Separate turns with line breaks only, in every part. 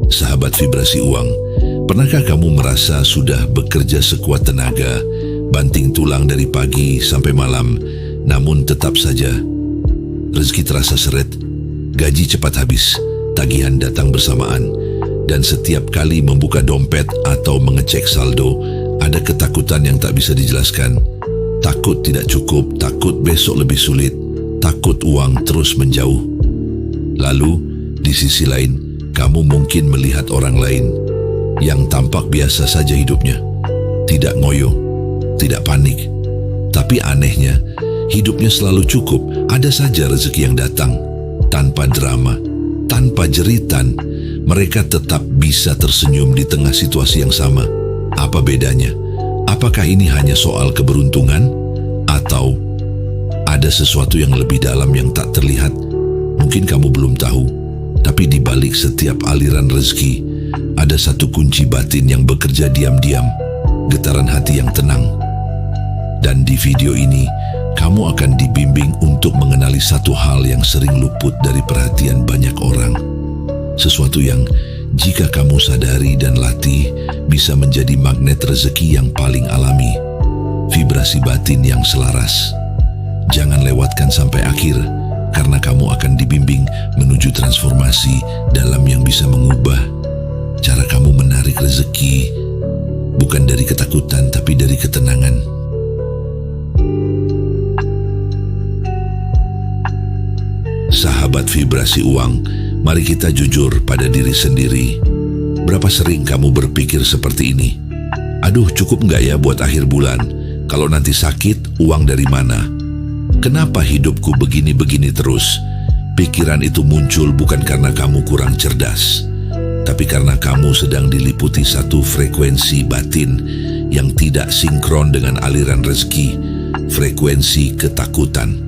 Sahabat vibrasi uang, pernahkah kamu merasa sudah bekerja sekuat tenaga, banting tulang dari pagi sampai malam, namun tetap saja rezeki terasa seret, gaji cepat habis, tagihan datang bersamaan, dan setiap kali membuka dompet atau mengecek saldo, ada ketakutan yang tak bisa dijelaskan. Takut tidak cukup, takut besok lebih sulit, takut uang terus menjauh. Lalu, di sisi lain, kamu mungkin melihat orang lain yang tampak biasa saja hidupnya, tidak ngoyo, tidak panik. Tapi anehnya, hidupnya selalu cukup, ada saja rezeki yang datang. Tanpa drama, tanpa jeritan, mereka tetap bisa tersenyum di tengah situasi yang sama. Apa bedanya? Apakah ini hanya soal keberuntungan? Atau ada sesuatu yang lebih dalam yang tak terlihat? Mungkin kamu belum tahu. Tapi di balik setiap aliran rezeki, ada satu kunci batin yang bekerja diam-diam, getaran hati yang tenang. Dan di video ini, kamu akan dibimbing untuk mengenali satu hal yang sering luput dari perhatian banyak orang. Sesuatu yang jika kamu sadari dan latih, bisa menjadi magnet rezeki yang paling alami. Vibrasi batin yang selaras. Jangan lewatkan sampai akhir, karena kamu akan dibimbing menuju transformasi dalam yang bisa mengubah cara kamu menarik rezeki, bukan dari ketakutan tapi dari ketenangan. Sahabat vibrasi uang, mari kita jujur pada diri sendiri. Berapa sering kamu berpikir seperti ini? Aduh, cukup nggak ya buat akhir bulan? Kalau nanti sakit, uang dari mana? Kenapa hidupku begini-begini terus? Pikiran itu muncul bukan karena kamu kurang cerdas, tapi karena kamu sedang diliputi satu frekuensi batin yang tidak sinkron dengan aliran rezeki, frekuensi ketakutan.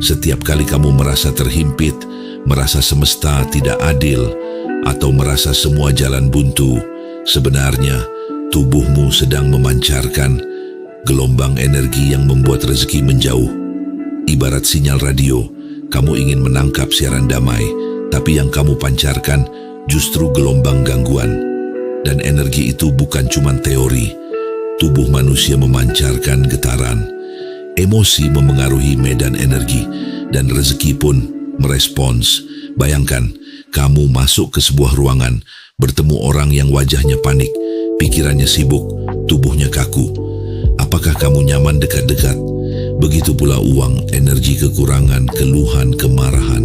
Setiap kali kamu merasa terhimpit, merasa semesta tidak adil, atau merasa semua jalan buntu, sebenarnya tubuhmu sedang memancarkan gelombang energi yang membuat rezeki menjauh. Ibarat sinyal radio, kamu ingin menangkap siaran damai, tapi yang kamu pancarkan justru gelombang gangguan. Dan energi itu bukan cuma teori. Tubuh manusia memancarkan getaran. Emosi memengaruhi medan energi, dan rezeki pun merespons. Bayangkan, kamu masuk ke sebuah ruangan, bertemu orang yang wajahnya panik, pikirannya sibuk, tubuhnya kaku. Apakah kamu nyaman dekat-dekat? Begitu pula uang, energi kekurangan, keluhan, kemarahan.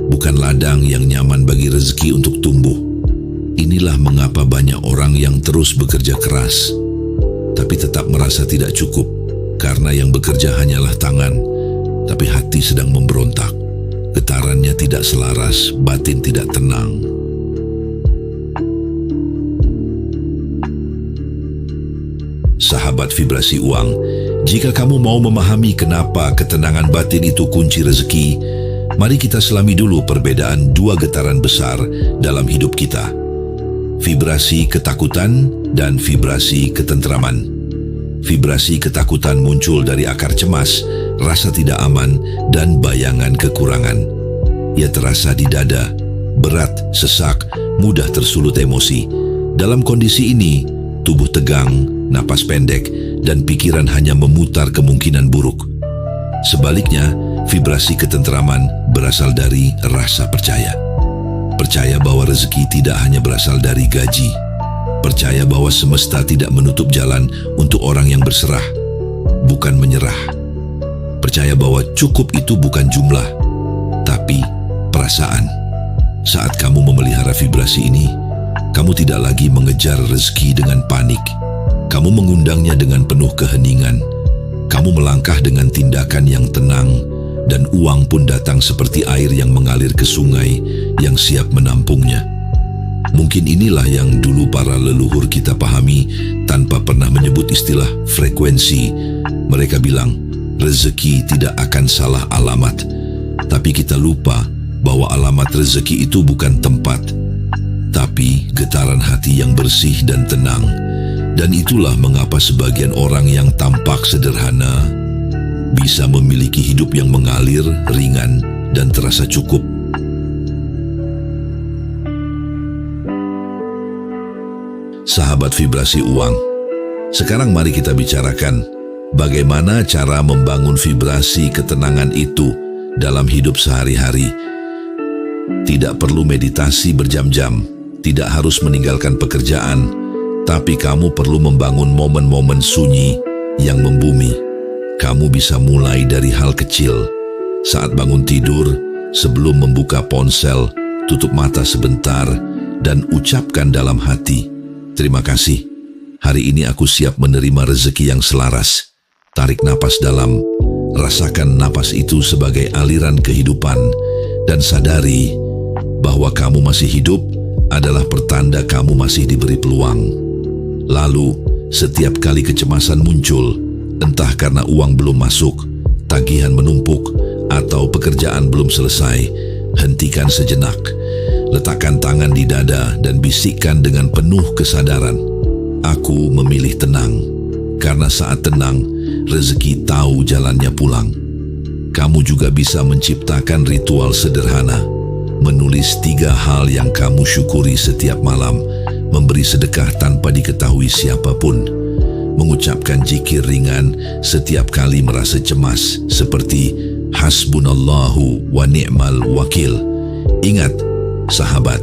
Bukan ladang yang nyaman bagi rezeki untuk tumbuh. Inilah mengapa banyak orang yang terus bekerja keras, tapi tetap merasa tidak cukup, karena yang bekerja hanyalah tangan, tapi hati sedang memberontak. Getarannya tidak selaras, batin tidak tenang. Sahabat vibrasi uang, jika kamu mau memahami kenapa ketenangan batin itu kunci rezeki, mari kita selami dulu perbedaan dua getaran besar dalam hidup kita. Vibrasi ketakutan dan vibrasi ketentraman. Vibrasi ketakutan muncul dari akar cemas, rasa tidak aman, dan bayangan kekurangan. Ia terasa di dada, berat, sesak, mudah tersulut emosi. Dalam kondisi ini, tubuh tegang, napas pendek, dan pikiran hanya memutar kemungkinan buruk. Sebaliknya, vibrasi ketentraman berasal dari rasa percaya. Percaya bahwa rezeki tidak hanya berasal dari gaji. Percaya bahwa semesta tidak menutup jalan untuk orang yang berserah, bukan menyerah. Percaya bahwa cukup itu bukan jumlah, tapi perasaan. Saat kamu memelihara vibrasi ini, kamu tidak lagi mengejar rezeki dengan panik. Kamu mengundangnya dengan penuh keheningan. Kamu melangkah dengan tindakan yang tenang, dan uang pun datang seperti air yang mengalir ke sungai yang siap menampungnya. Mungkin inilah yang dulu para leluhur kita pahami tanpa pernah menyebut istilah frekuensi. Mereka bilang, rezeki tidak akan salah alamat. Tapi kita lupa bahwa alamat rezeki itu bukan tempat, tapi getaran hati yang bersih dan tenang. Dan itulah mengapa sebagian orang yang tampak sederhana bisa memiliki hidup yang mengalir, ringan, dan terasa cukup. Sahabat vibrasi uang, sekarang mari kita bicarakan bagaimana cara membangun vibrasi ketenangan itu dalam hidup sehari-hari. Tidak perlu meditasi berjam-jam, tidak harus meninggalkan pekerjaan, tapi kamu perlu membangun momen-momen sunyi yang membumi. Kamu bisa mulai dari hal kecil. Saat bangun tidur, sebelum membuka ponsel, tutup mata sebentar dan ucapkan dalam hati, "Terima kasih. Hari ini aku siap menerima rezeki yang selaras." Tarik napas dalam, rasakan napas itu sebagai aliran kehidupan, dan sadari bahwa kamu masih hidup adalah pertanda kamu masih diberi peluang. Lalu, setiap kali kecemasan muncul, entah karena uang belum masuk, tagihan menumpuk, atau pekerjaan belum selesai, hentikan sejenak. Letakkan tangan di dada dan bisikkan dengan penuh kesadaran, "Aku memilih tenang." Karena saat tenang, rezeki tahu jalannya pulang. Kamu juga bisa menciptakan ritual sederhana. Menulis 3 hal yang kamu syukuri setiap malam, memberi sedekah tanpa diketahui siapapun, mengucapkan zikir ringan setiap kali merasa cemas, seperti "Hasbunallahu wa ni'mal wakil." Ingat, sahabat,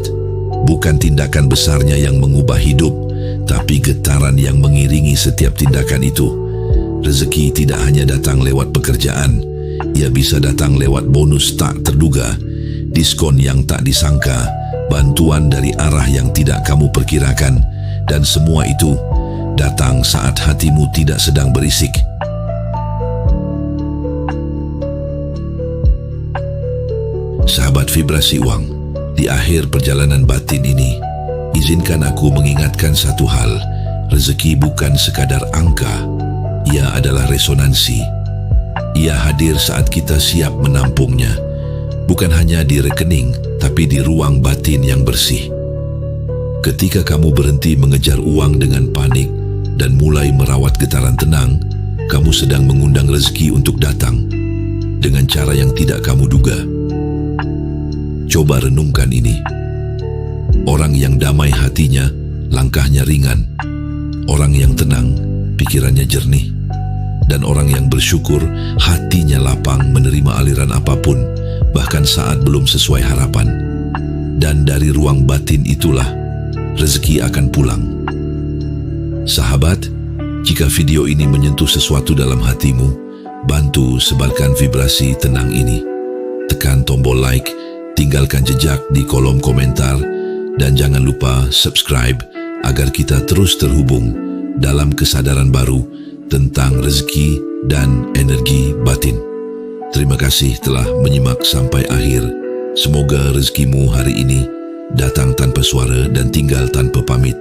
bukan tindakan besarnya yang mengubah hidup, tapi getaran yang mengiringi setiap tindakan itu. Rezeki tidak hanya datang lewat pekerjaan, ia bisa datang lewat bonus tak terduga, diskon yang tak disangka, bantuan dari arah yang tidak kamu perkirakan, dan semua itu datang saat hatimu tidak sedang berisik. Sahabat vibrasi uang, di akhir perjalanan batin ini, izinkan aku mengingatkan satu hal: rezeki bukan sekadar angka, ia adalah resonansi. Ia hadir saat kita siap menampungnya, bukan hanya di rekening, tapi di ruang batin yang bersih. Ketika kamu berhenti mengejar uang dengan panik dan mulai merawat getaran tenang, kamu sedang mengundang rezeki untuk datang dengan cara yang tidak kamu duga. Coba renungkan ini. Orang yang damai hatinya, langkahnya ringan. Orang yang tenang, pikirannya jernih. Dan orang yang bersyukur, hatinya lapang menerima aliran apapun, bahkan saat belum sesuai harapan. Dan dari ruang batin itulah, rezeki akan pulang. Sahabat, jika video ini menyentuh sesuatu dalam hatimu, bantu sebarkan vibrasi tenang ini. Tekan tombol like, tinggalkan jejak di kolom komentar, dan jangan lupa subscribe agar kita terus terhubung dalam kesadaran baru tentang rezeki dan energi batin. Terima kasih telah menyimak sampai akhir. Semoga rezekimu hari ini datang tanpa suara dan tinggal tanpa pamit.